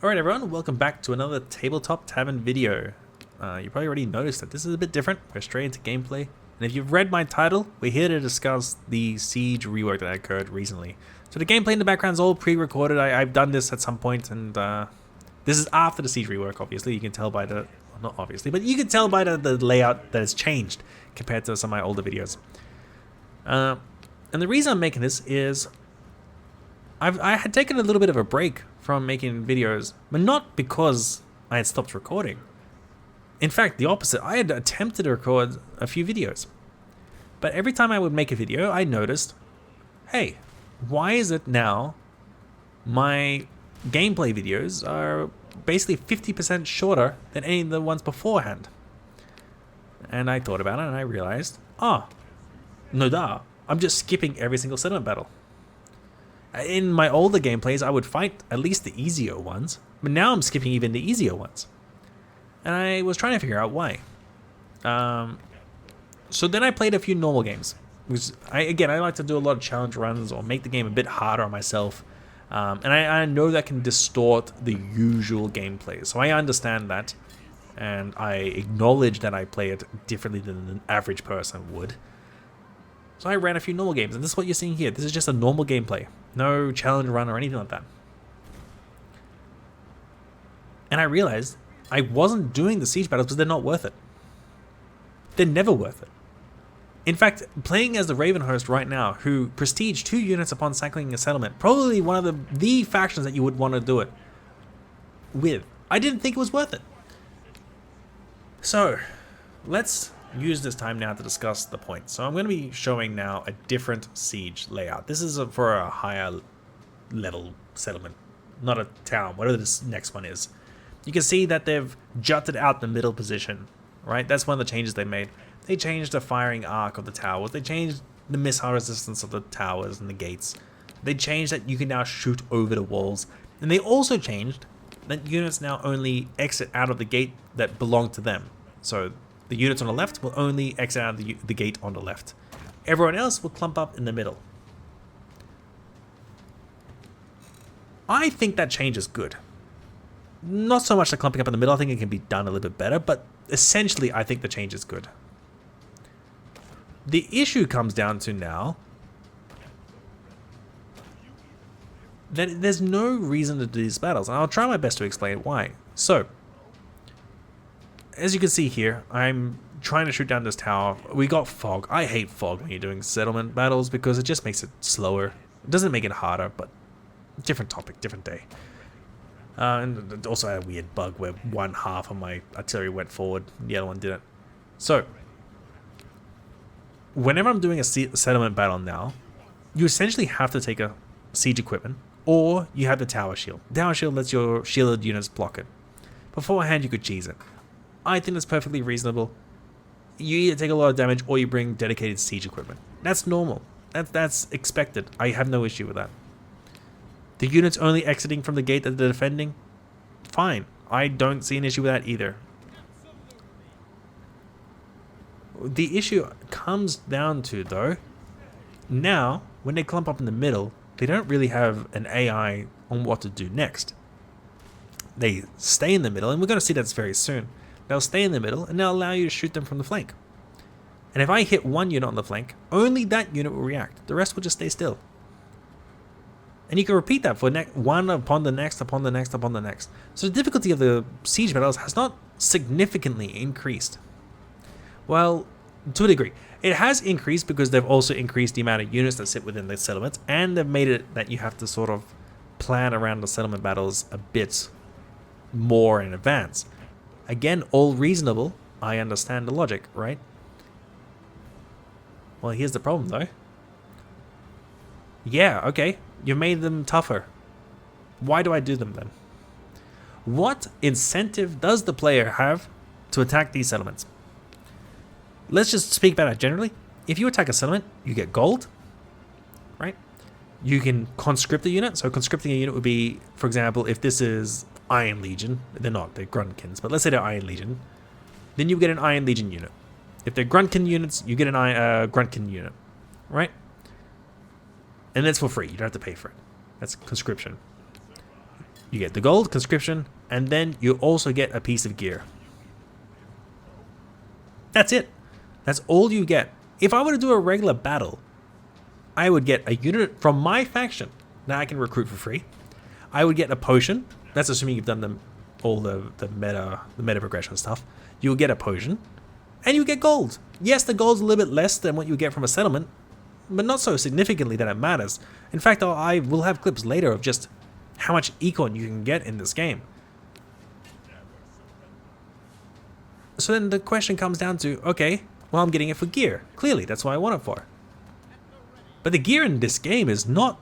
Alright everyone, welcome back to another Tabletop Tavern video. You probably already noticed that this is a bit different. We're straight into gameplay. And if you've read my title, we're here to discuss the Siege rework that occurred recently. So the gameplay in the background is all pre-recorded. I've done this at some point, and this is after the Siege rework, obviously. You can tell by the... well, not obviously, but you can tell by the layout that it's changed compared to some of my older videos. And the reason I'm making this is... I had taken a little bit of a break from making videos, but not because I had stopped recording. In fact, the opposite. I had attempted to record a few videos, but every time I would make a video, I noticed, hey, why is it now my gameplay videos are basically 50% shorter than any of the ones beforehand? And I thought about it and I realized, no duh, I'm just skipping every single settlement battle. In my older gameplays, I would fight at least the easier ones, but now I'm skipping even the easier ones. And I was trying to figure out why. So then I played a few normal games. Because I like to do a lot of challenge runs or make the game a bit harder on myself. And I know that can distort the usual gameplay. So I understand that. And I acknowledge that I play it differently than an average person would. So I ran a few normal games, and this is what you're seeing here. This is just a normal gameplay. No challenge run or anything like that. And I realized I wasn't doing the siege battles because they're not worth it. They're never worth it. In fact, playing as the Raven host right now, who prestige 2 units upon sackling a settlement, probably one of the factions that you would want to do it with, I didn't think it was worth it. So, let's use this time now to discuss the point. So I'm going to be showing now a different siege layout. This is for a higher level settlement, not a town, whatever this next one is. You can see that they've jutted out the middle position, right? That's one of the changes they made. They changed the firing arc of the towers. They changed the missile resistance of the towers and the gates. They changed that you can now shoot over the walls. And they also changed that units now only exit out of the gate that belong to them. So the units on the left will only exit out of the gate on the left. Everyone else will clump up in the middle. I think that change is good. Not so much the clumping up in the middle, I think it can be done a little bit better, but essentially I think the change is good. The issue comes down to now that there's no reason to do these battles, and I'll try my best to explain why. So, as you can see here, I'm trying to shoot down this tower. We got fog. I hate fog when you're doing settlement battles because it just makes it slower. It doesn't make it harder, but different topic, different day. And also I had a weird bug where one half of my artillery went forward, the other one didn't. So, whenever I'm doing a settlement battle now, you essentially have to take a siege equipment, or you have the tower shield. The tower shield lets your shielded units block it. Beforehand, you could cheese it. I think that's perfectly reasonable. You either take a lot of damage or you bring dedicated siege equipment. That's normal. That's expected. I have no issue with that. The units only exiting from the gate that they're defending, fine. I don't see an issue with that either. The issue comes down to, though, now, when they clump up in the middle, they don't really have an AI on what to do next. They stay in the middle, and we're going to see that very soon. They'll stay in the middle, and they'll allow you to shoot them from the flank. And if I hit one unit on the flank, only that unit will react. The rest will just stay still. And you can repeat that for one upon the next, upon the next, upon the next. So the difficulty of the siege battles has not significantly increased. Well, to a degree. It has increased because they've also increased the amount of units that sit within the settlements, and they've made it that you have to sort of plan around the settlement battles a bit more in advance. Again, all reasonable. I understand the logic, right? Well, here's the problem, though. Yeah, okay. You made them tougher. Why do I do them, then? What incentive does the player have to attack these settlements? Let's just speak about it generally. If you attack a settlement, you get gold, right? You can conscript a unit. So conscripting a unit would be, for example, if this is Iron Legion, they're not, they're Gruntkins, but let's say they're Iron Legion, then you get an Iron Legion unit. If they're Gruntkin units, you get an Gruntkin unit, right? And that's for free. You don't have to pay for it. That's conscription. You get the gold, conscription, and then you also get a piece of gear. That's it. That's all you get. If I were to do a regular battle, I would get a unit from my faction. Now I can recruit for free. I would get a potion. That's assuming you've done all the meta progression stuff. You will get a potion, and you get gold. Yes, the gold's a little bit less than what you get from a settlement, but not so significantly that it matters. In fact, I will have clips later of just how much econ you can get in this game. So then the question comes down to, okay, well, I'm getting it for gear. Clearly, that's what I want it for. But the gear in this game is not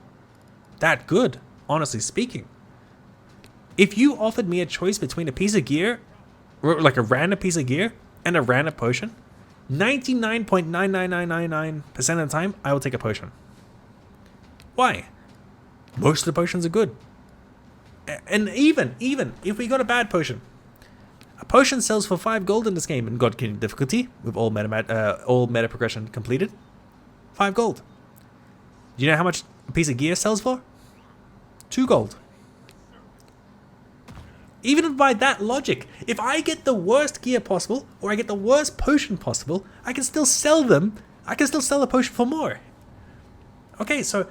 that good, honestly speaking. If you offered me a choice between a piece of gear, or like a random piece of gear, and a random potion, 99.99999% of the time, I will take a potion. Why? Most of the potions are good. And even if we got a bad potion, a potion sells for 5 gold in this game in God King difficulty, with all meta progression completed. 5 gold. Do you know how much a piece of gear sells for? 2 gold. Even by that logic, if I get the worst gear possible, or I get the worst potion possible, I can still sell them. I can still sell the potion for more. Okay, so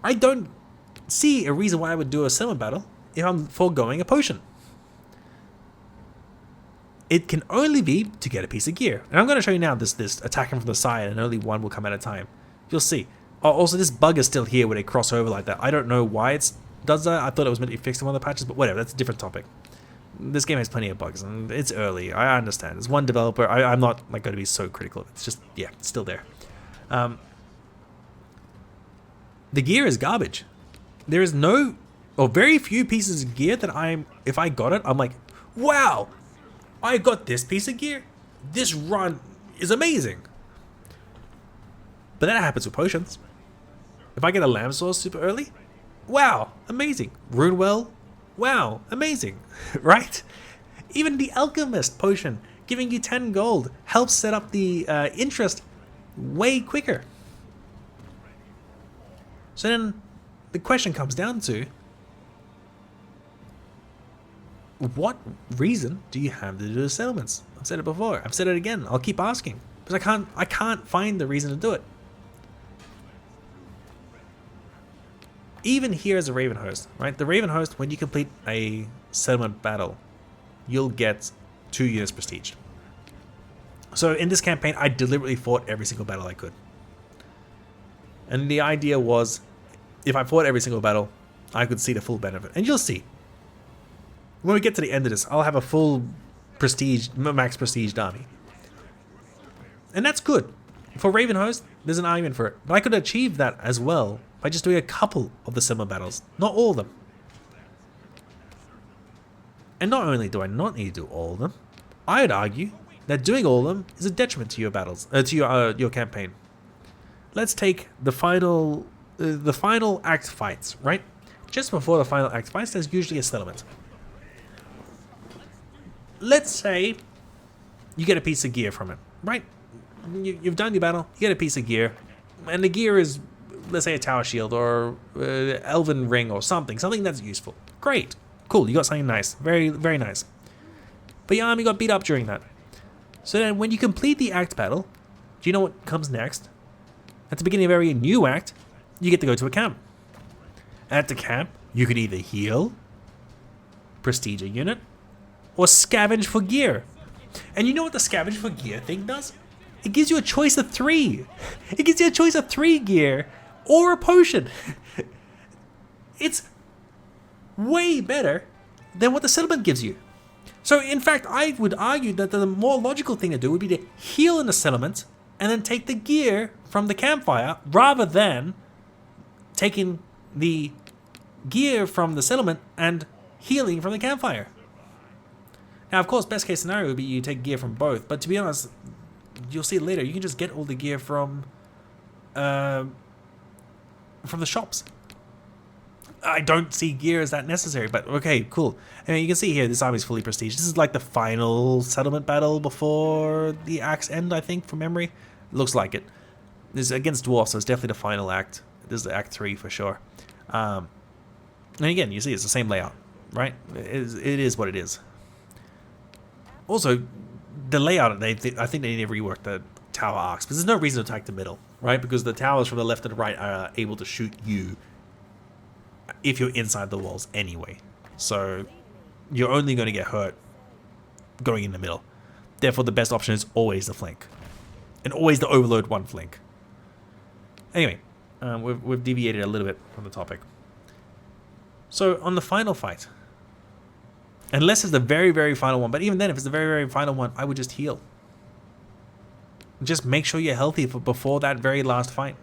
I don't see a reason why I would do a settlement battle if I'm foregoing a potion. It can only be to get a piece of gear. And I'm going to show you now this attacking from the side, and only one will come at a time. You'll see. Oh, also, this bug is still here where they cross over like that. I don't know why it does that. I thought it was meant to be fixed in one of the patches, but whatever, that's a different topic. This game has plenty of bugs, and it's early. I understand. It's one developer. I'm not like going to be so critical of it. It's just, yeah, it's still there. The gear is garbage. There is no, or very few pieces of gear that if I got it, I'm like, wow, I got this piece of gear. This run is amazing. But that happens with potions. If I get a lamb source super early, wow, amazing. Runewell, wow, amazing, right? Even the alchemist potion, giving you 10 gold, helps set up the interest way quicker. So then the question comes down to, what reason do you have to do the settlements? I've said it before, I've said it again, I'll keep asking, because I can't find the reason to do it. Even here as a Raven host, right? The Raven host, when you complete a settlement battle, you'll get 2 units prestige. So in this campaign, I deliberately fought every single battle I could. And the idea was, if I fought every single battle, I could see the full benefit. And you'll see. When we get to the end of this, I'll have a full prestige, max prestige army. And that's good. For Raven host, there's an argument for it. But I could achieve that as well by just doing a couple of the similar battles, not all of them. And not only do I not need to do all of them, I would argue that doing all of them is a detriment to your battles, to your campaign. Let's take the final act fights, right? Just before the final act fights, there's usually a settlement. Let's say you get a piece of gear from it, right? You've done your battle, you get a piece of gear, and the gear is, let's say, a tower shield or elven ring or something that's useful. Great, cool, you got something nice, very, very nice. But your army got beat up during that. So then when you complete the act battle, do you know what comes next? At the beginning of every new act, you get to go to a camp. At the camp, you could either heal, prestige a unit, or scavenge for gear. And you know what the scavenge for gear thing does? It gives you a choice of 3. It gives you a choice of 3 gear or a potion. It's way better than what the settlement gives you. So in fact, I would argue that the more logical thing to do would be to heal in the settlement and then take the gear from the campfire, rather than taking the gear from the settlement and healing from the campfire. Now, of course, best case scenario would be you take gear from both, but to be honest, you'll see later, you can just get all the gear from the shops. I don't see gear as that necessary, but okay, cool. I mean, you can see here, this army is fully prestige. This is like the final settlement battle before the act's end, I think, from memory. It looks like it. This is against dwarfs, so it's definitely the final act. This is Act 3 for sure. And again, you see it's the same layout, right? It is what it is. Also, the layout, I think they need to rework the tower arcs, because there's no reason to attack the middle, right? Because the towers from the left and the right are able to shoot you if you're inside the walls anyway. So you're only going to get hurt going in the middle. Therefore, the best option is always the flank. And always the overload one flank. Anyway, we've deviated a little bit from the topic. So on the final fight, unless it's the very, very final one, but even then, if it's the very, very final one, I would just heal. Just make sure you're healthy before that very last fight.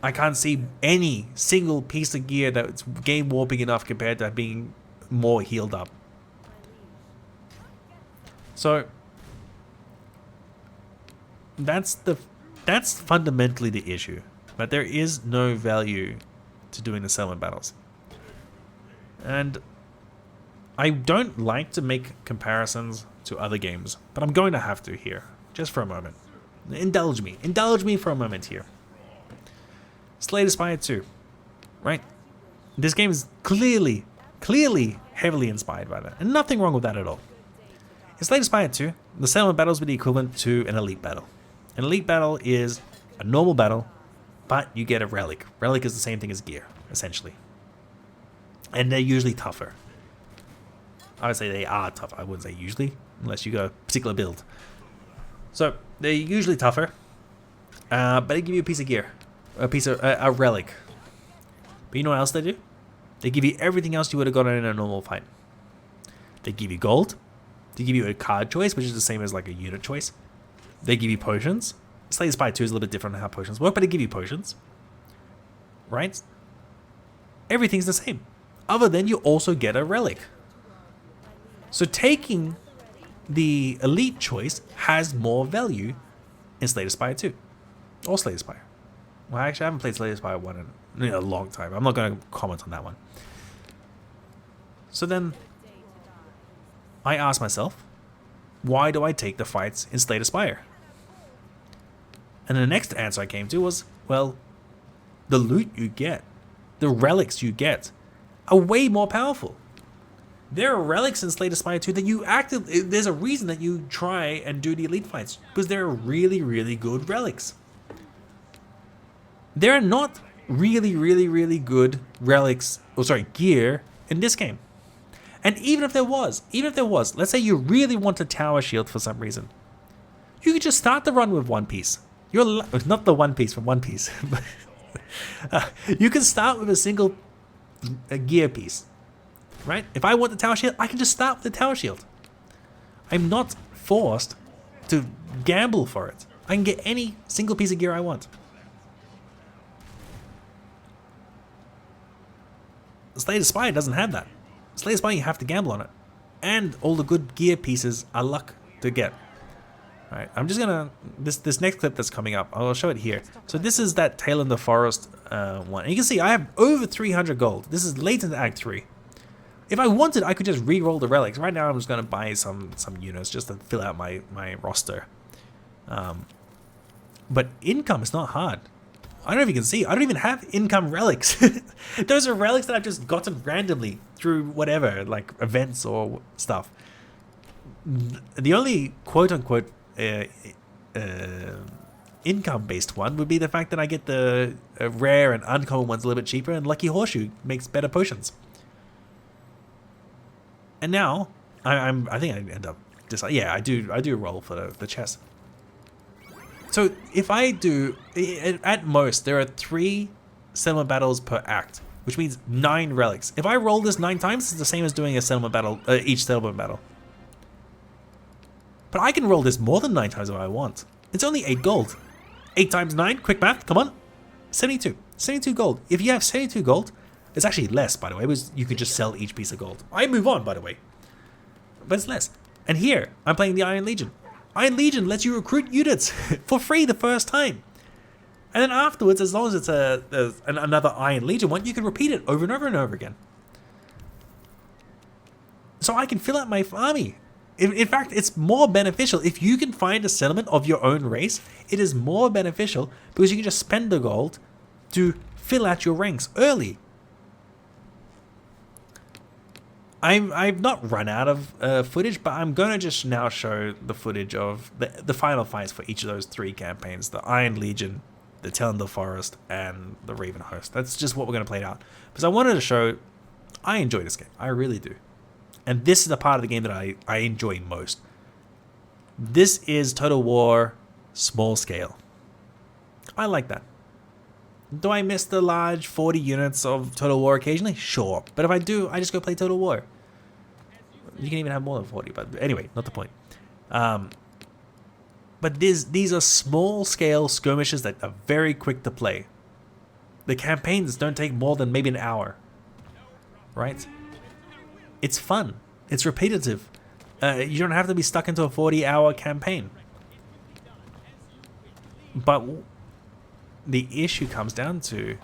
I can't see any single piece of gear that's game warping enough compared to being more healed up. So that's fundamentally the issue. But there is no value to doing the settlement battles. And I don't like to make comparisons to other games, but I'm going to have to here, just for a moment. Indulge me for a moment here. Slay the Spire 2, right? This game is clearly heavily inspired by that, and nothing wrong with that at all. In Slay the Spire 2, the settlement battles would be equivalent to an elite battle. An elite battle is a normal battle, but you get a relic. Relic is the same thing as gear, essentially. And they're usually tougher. I would say they are tough. I wouldn't say usually, unless you got a particular build. So they're usually tougher, but they give you a piece of gear, a relic. But you know what else they do? They give you everything else you would have gotten in a normal fight. They give you gold. They give you a card choice, which is the same as like a unit choice. They give you potions. Slay the Spire 2 is a little bit different on how potions work, but they give you potions. Right? Everything's the same. Other than you also get a relic. So taking the elite choice has more value in Slay the Spire 2. Or Slay the Spire. Well, actually, I haven't played Slay the Spire 1 in a long time. I'm not going to comment on that one. So then, I asked myself, why do I take the fights in Slay the Spire? And the next answer I came to was, well, the loot you get, the relics you get, are way more powerful. There are relics in Slay the Spire 2 that you actively, there's a reason that you try and do the elite fights, because they're really, really good relics. There are not really good relics, gear in this game. And even if there was, let's say you really want a tower shield for some reason, you could just start the run with one piece. Not the one piece from One Piece, but you can start with a single gear piece, right? If I want the tower shield, I can just start with the tower shield. I'm not forced to gamble for it. I can get any single piece of gear I want. Slay the Spire doesn't have that. Slay the Spire, you have to gamble on it. And all the good gear pieces are luck to get. Alright, I'm just gonna, this next clip that's coming up, I'll show it here. So this is that Tale in the Forest one. And you can see I have over 300 gold. This is late into Act 3. If I wanted, I could just re-roll the relics. Right now I'm just gonna buy some units just to fill out my roster. But income is not hard. I don't know if you can see, I don't even have income relics. Those are relics that I've just gotten randomly through whatever, like events or stuff. The only quote-unquote income-based one would be the fact that I get the rare and uncommon ones a little bit cheaper, and Lucky Horseshoe makes better potions. And now, I think I end up just, yeah, I do roll for the chest. So if I do, at most, there are 3 settlement battles per act, which means 9 relics. If I roll this 9 times, it's the same as doing a settlement battle, each settlement battle. But I can roll this more than 9 times if I want. It's only 8 gold. 8 times 9, quick math, come on. 72. 72 gold. If you have 72 gold, it's actually less, by the way, because you could just sell each piece of gold. I move on, by the way. But it's less. And here, I'm playing the Iron Legion. Iron Legion lets you recruit units for free the first time. And then afterwards, as long as it's another Iron Legion one, you can repeat it over and over and over again. So I can fill out my army. In fact, it's more beneficial. If you can find a settlement of your own race, it is more beneficial because you can just spend the gold to fill out your ranks early. I've not run out of footage, but I'm going to just now show the footage of the final fights for each of those 3 campaigns, the Iron Legion, the Telendil Forest, and the Raven Host. That's just what we're going to play out. Because I wanted to show, I enjoy this game. I really do. And this is the part of the game that I enjoy most. This is Total War small scale. I like that. Do I miss the large 40 units of Total War occasionally? Sure. But if I do, I just go play Total War. You can even have more than 40, but anyway, not the point. But these are small scale skirmishes that are very quick to play. The campaigns don't take more than maybe an hour. Right? It's fun. It's repetitive. You don't have to be stuck into a 40-hour campaign. But the issue comes down to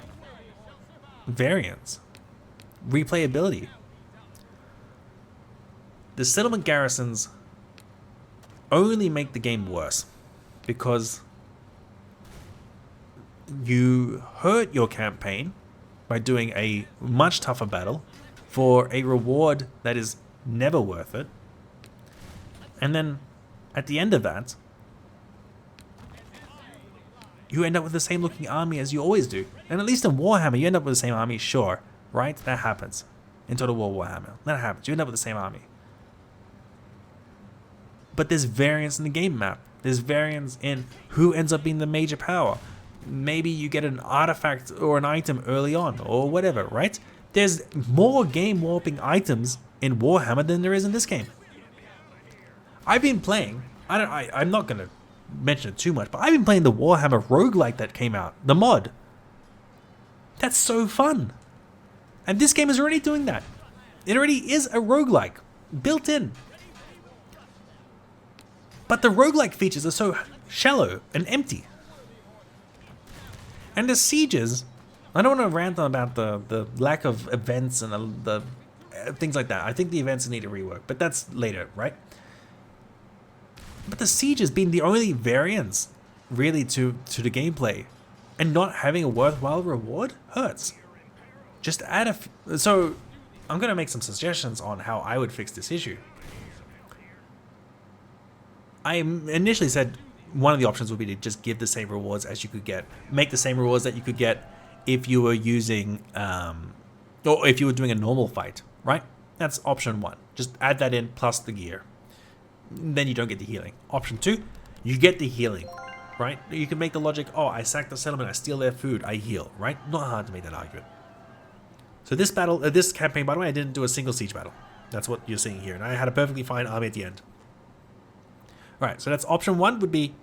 variance, replayability. The settlement garrisons only make the game worse because you hurt your campaign by doing a much tougher battle for a reward that is never worth it. And then at the end of that, you end up with the same looking army as you always do. And at least in Warhammer, you end up with the same army, sure, right? That happens. In Total War Warhammer, that happens. You end up with the same army. But there's variance in the game map. There's variance in who ends up being the major power. Maybe you get an artifact or an item early on, or whatever, right? There's more game warping items in Warhammer than there is in this game. I've been playing, I'm not going to mention it too much, but I've been playing the Warhammer Roguelike that came out, the mod. That's so fun. And this game is already doing that. It already is a roguelike, built in. But the roguelike features are so shallow and empty. And the sieges, I don't want to rant on about the lack of events and the things like that. I think the events need a rework, but that's later, right? But the sieges being the only variance really to the gameplay and not having a worthwhile reward hurts. Just add so I'm going to make some suggestions on how I would fix this issue. I initially said one of the options would be to just give the same rewards as you could get. Make the same rewards that you could get if you were using, or if you were doing a normal fight, right? That's option 1. Just add that in plus the gear. Then you don't get the healing. Option 2, you get the healing, right? You can make the logic, oh, I sack the settlement, I steal their food, I heal, right? Not hard to make that argument. So this battle, this campaign, by the way, I didn't do a single siege battle. That's what you're seeing here. And I had a perfectly fine army at the end. Alright, so that's option 1 would be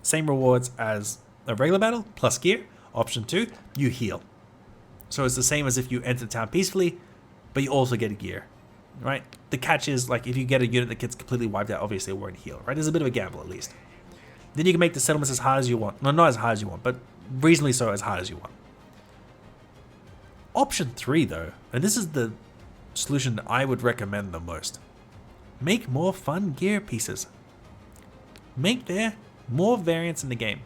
same rewards as a regular battle, plus gear. Option 2, you heal. So it's the same as if you enter town peacefully, but you also get a gear, right? The catch is, like, if you get a unit that gets completely wiped out, obviously it won't heal, right? There's a bit of a gamble at least. Then you can make the settlements as hard as you want. No, not as hard as you want, but reasonably so as hard as you want. Option 3 though, and this is the solution that I would recommend the most. Make more fun gear pieces. Make there more variance in the game.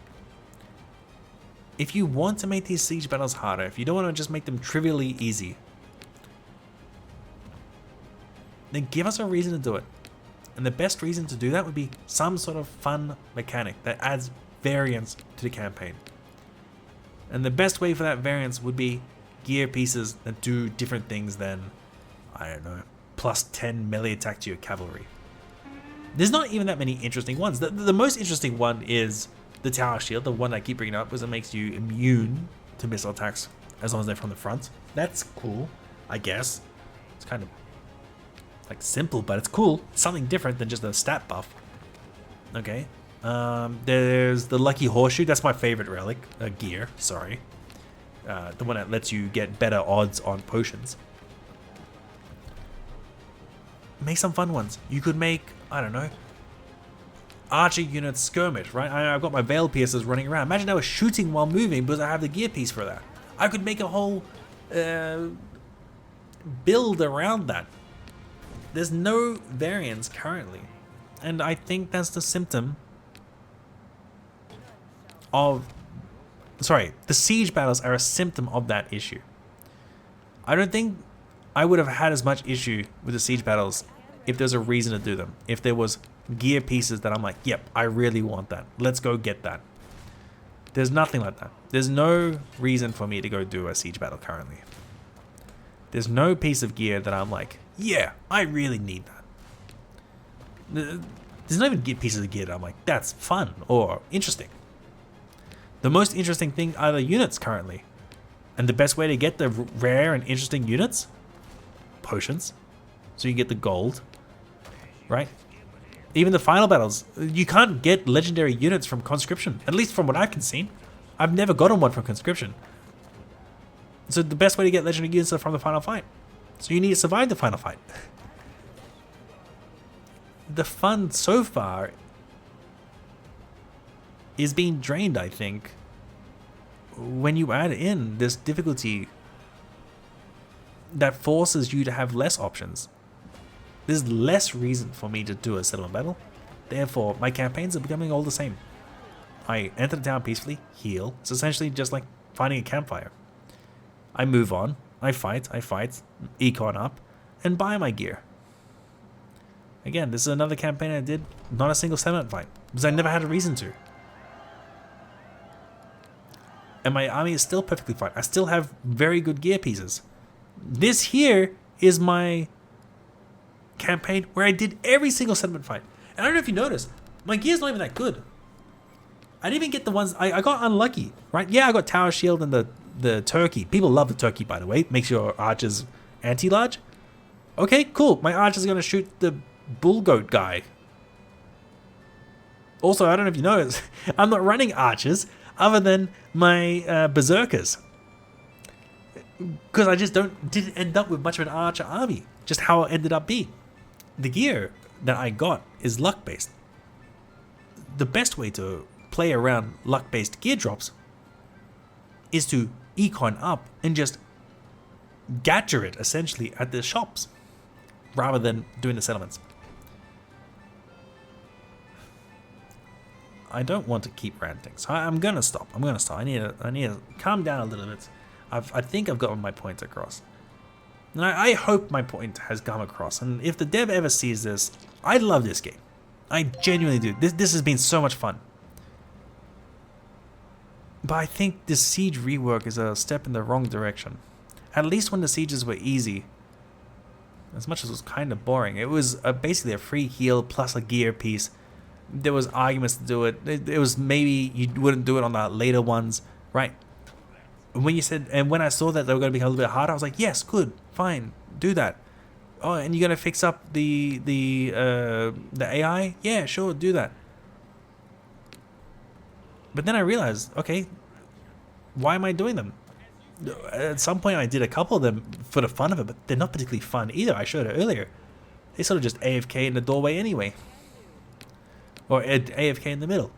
If you want to make these siege battles harder, if you don't want to just make them trivially easy, then give us a reason to do it. And the best reason to do that would be some sort of fun mechanic that adds variance to the campaign. And the best way for that variance would be gear pieces that do different things than, I don't know, plus 10 melee attack to your cavalry. There's not even that many interesting ones. The most interesting one is the tower shield, the one I keep bringing up, because it makes you immune to missile attacks as long as they're from the front. That's cool, I guess. It's kind of like simple, but it's cool. It's something different than just a stat buff. Okay. There's the lucky horseshoe. That's my favorite relic, gear. Sorry, the one that lets you get better odds on potions. Make some fun ones. You could make, I don't know, archer units skirmish, right? I've got my veil piercers running around. Imagine I was shooting while moving because I have the gear piece for that. I could make a whole build around that. There's no variance currently. And I think that's the symptom of sorry, the siege battles are a symptom of that issue. I don't think I would have had as much issue with the siege battles if there's a reason to do them. If there was gear pieces that I'm like, yep, I really want that. Let's go get that. There's nothing like that. There's no reason for me to go do a siege battle currently. There's no piece of gear that I'm like, yeah, I really need that. There's not even pieces of gear that I'm like, that's fun or interesting. The most interesting thing are the units currently. And the best way to get the rare and interesting units? Potions. So you get the gold. Right? Even the final battles, you can't get legendary units from conscription. At least from what I can see. I've never gotten one from conscription. So the best way to get legendary units are from the final fight. So you need to survive the final fight. The fun so far is being drained, I think, when you add in this difficulty that forces you to have less options. There's less reason for me to do a settlement battle. Therefore, my campaigns are becoming all the same. I enter the town peacefully, heal. It's essentially just like finding a campfire. I move on, I fight, econ up, and buy my gear. Again, this is another campaign I did, not a single settlement fight, because I never had a reason to. And my army is still perfectly fine. I still have very good gear pieces. This here is my campaign where I did every single settlement fight. And I don't know if you noticed, my gear's not even that good. I didn't even get the ones, I got unlucky, right? Yeah, I got Tower Shield and the Turkey. People love the Turkey, by the way. It makes your archers anti-large. Okay, cool. My archer's going to shoot the bull goat guy. Also, I don't know if you noticed, I'm not running archers other than my berserkers. Because I just didn't end up with much of an archer army. Just how it ended up being. The gear that I got is luck-based. The best way to play around luck-based gear drops is to econ up and just gadget it essentially at the shops rather than doing the settlements. I don't want to keep ranting, so I'm gonna stop. I need to calm down a little bit. I think I've gotten my point across. And I hope my point has come across. And if the dev ever sees this, I love this game. I genuinely do. This has been so much fun. But I think this siege rework is a step in the wrong direction. At least when the sieges were easy, as much as it was kind of boring, it was basically a free heal plus a gear piece. There was arguments to do it. It was maybe you wouldn't do it on the later ones, right? When you said, and when I saw that they were going to be a little bit harder, I was like, yes, good, fine, do that. Oh, and you're going to fix up the AI? Yeah, sure, do that. But then I realized, okay, why am I doing them? At some point I did a couple of them for the fun of it, but they're not particularly fun either. I showed it earlier. They sort of just AFK in the doorway anyway. Or AFK in the middle.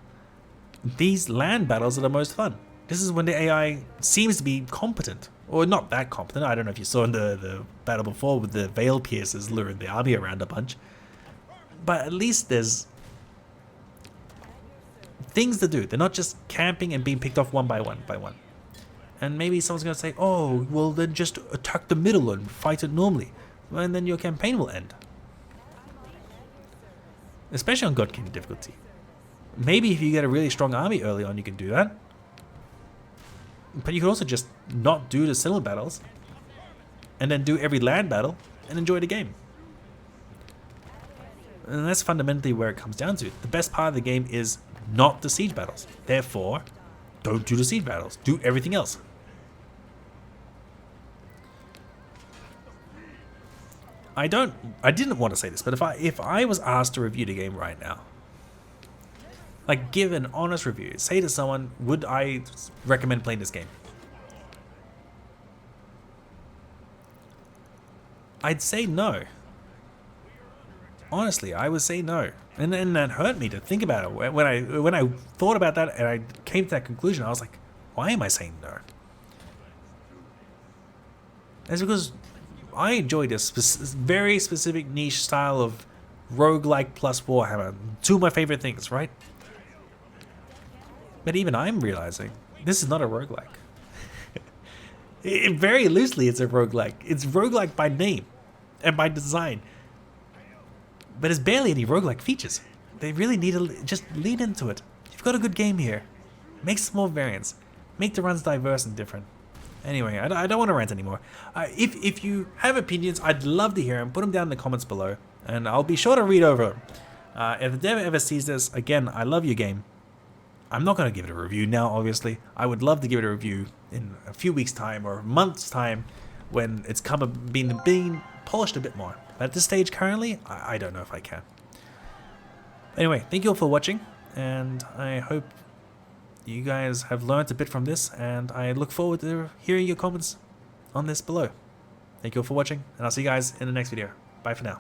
These land battles are the most fun. This is when the AI seems to be competent. Or not that competent. I don't know if you saw in the battle before with the Veil Piercers luring the army around a bunch. But at least there's things to do. They're not just camping and being picked off one by one. And maybe someone's going to say, oh, well then just attack the middle and fight it normally. And then your campaign will end. Especially on God King difficulty. Maybe if you get a really strong army early on, you can do that. But you could also just not do the settlement battles. And then do every land battle and enjoy the game. And that's fundamentally where it comes down to. The best part of the game is not the siege battles. Therefore, don't do the siege battles. Do everything else. I didn't want to say this, but if I was asked to review the game right now, like give an honest review, say to someone, would I recommend playing this game? I'd say no. Honestly, I would say no. And then that hurt me to think about it. When I thought about that and I came to that conclusion, I was like, why am I saying no? It's because I enjoy this very specific niche style of roguelike plus Warhammer. Two of my favorite things, right? But even I'm realizing This is not a roguelike. Very loosely, it's a roguelike. It's roguelike by name and by design. But there's barely any roguelike features. They really need to just lean into it. You've got a good game here. Make some more variants. Make the runs diverse and different. Anyway, I don't want to rant anymore. If you have opinions, I'd love to hear them. Put them down in the comments below, and I'll be sure to read over them. If the dev ever sees this, again, I love your game. I'm not going to give it a review now, obviously. I would love to give it a review in a few weeks' time or a month's time when it's being polished a bit more. But at this stage currently, I don't know if I can. Anyway, thank you all for watching, and I hope you guys have learned a bit from this, and I look forward to hearing your comments on this below. Thank you all for watching, and I'll see you guys in the next video. Bye for now.